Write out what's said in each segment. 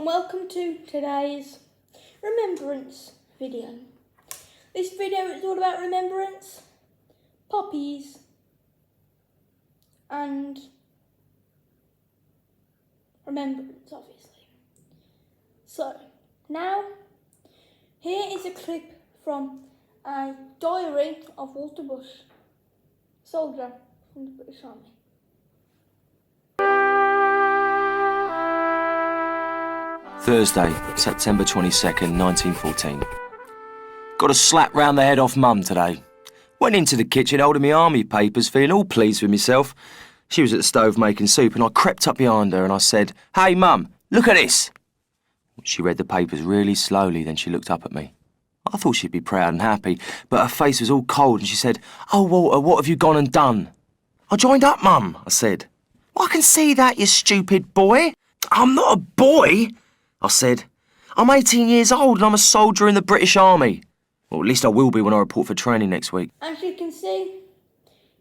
and welcome to today's Remembrance video. This video is all about remembrance, poppies, and remembrance, obviously. So, now, here is a clip from a diary of Walter Bush, soldier from the British Army. Thursday, September 22nd, 1914. Got a slap round the head off Mum today. Went into the kitchen holding my army papers, feeling all pleased with myself. She was at the stove making soup and I crept up behind her and I said, "Hey Mum, look at this." She read the papers really slowly, then she looked up at me. I thought she'd be proud and happy, but her face was all cold and she said, "Oh Walter, what have you gone and done?" "I joined up, Mum," I said. "I can see that, you stupid boy." "I'm not a boy," I said. "I'm 18 years old and I'm a soldier in the British Army. Well, at least I will be when I report for training next week." As you can see,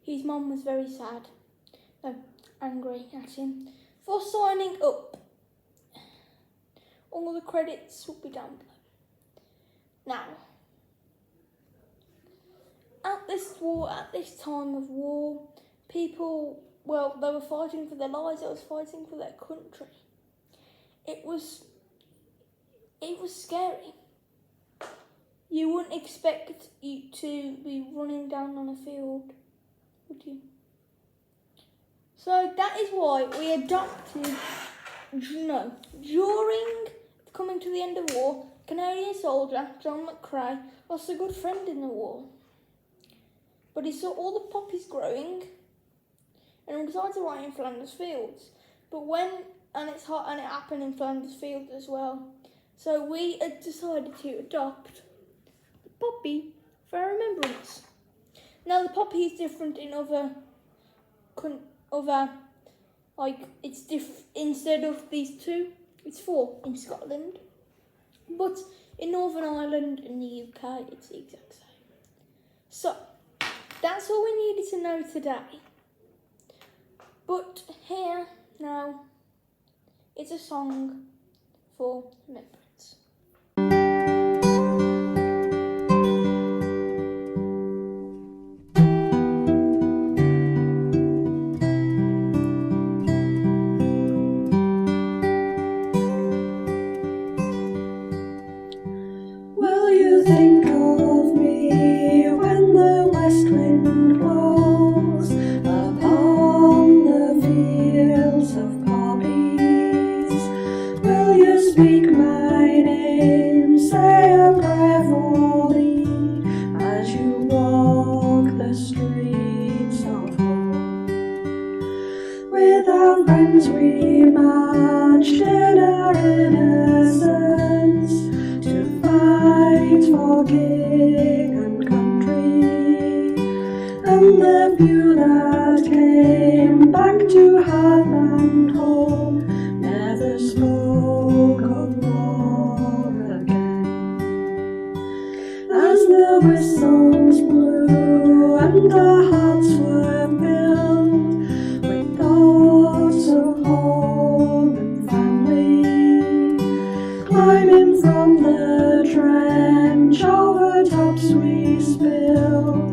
his mum was very sad, angry at him for signing up. All the credits will be down below. Now, at this time of war, people, well, they were fighting for their lives, they were fighting for their country. It was scary. You wouldn't expect you to be running down on a field, would you? So that is why we adopted, during coming to the end of war, Canadian soldier John McCrae lost a good friend in the war. But he saw all the poppies growing and decided to write in Flanders Fields. And it's hot and it happened in Flanders Fields as well. So we had decided to adopt the poppy for our remembrance. Now the poppy is different in instead of these two, it's 4 in Scotland. But in Northern Ireland and the UK, it's the exact same. So that's all we needed to know today. But here now, it's a song for remembrance. Will you think of me when the west wind blows upon the fields of poppies? Will you speak my name, say a prayer for me as you walk the streets of home? With our friends we marched in our innocence to fight for king and country, and the few that came back to heartland home never spoke of war again. As the whistles blew and the hearts were filled with thoughts of home and family, climbing from the trench over tops we spilled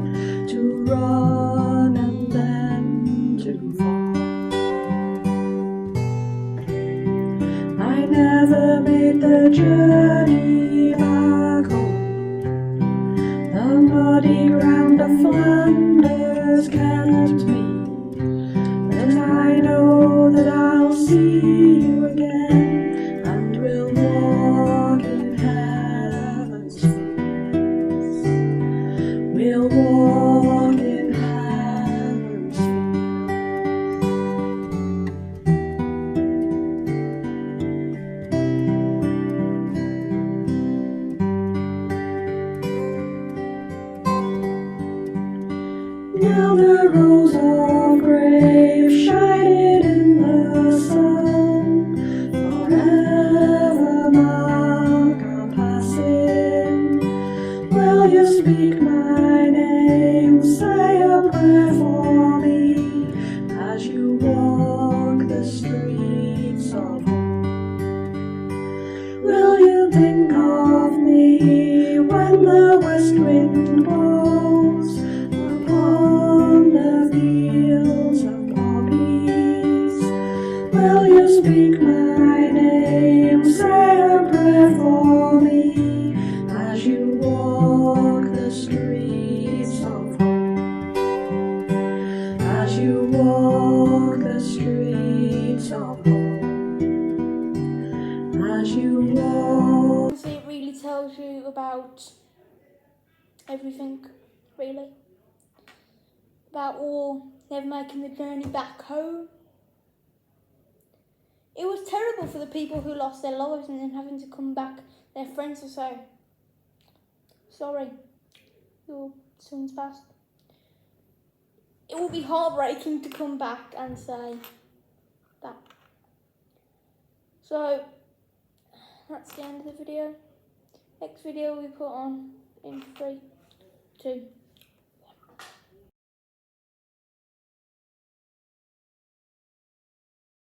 to run and then to fall. I never made the journey back home. The muddy ground of Flanders kept me, but I know that I'll see you again, and we'll walk in heaven's fields. We'll walk in heaven's fields. Now the rows of graves shining in the sun, tells you about everything, really. About all never making the journey back home. It was terrible for the people who lost their lives and then having to come back. Their friends will say, sorry, your son's passed. It will be heartbreaking to come back and say that. So, that's the end of the video. Next video we put on in 3, 2,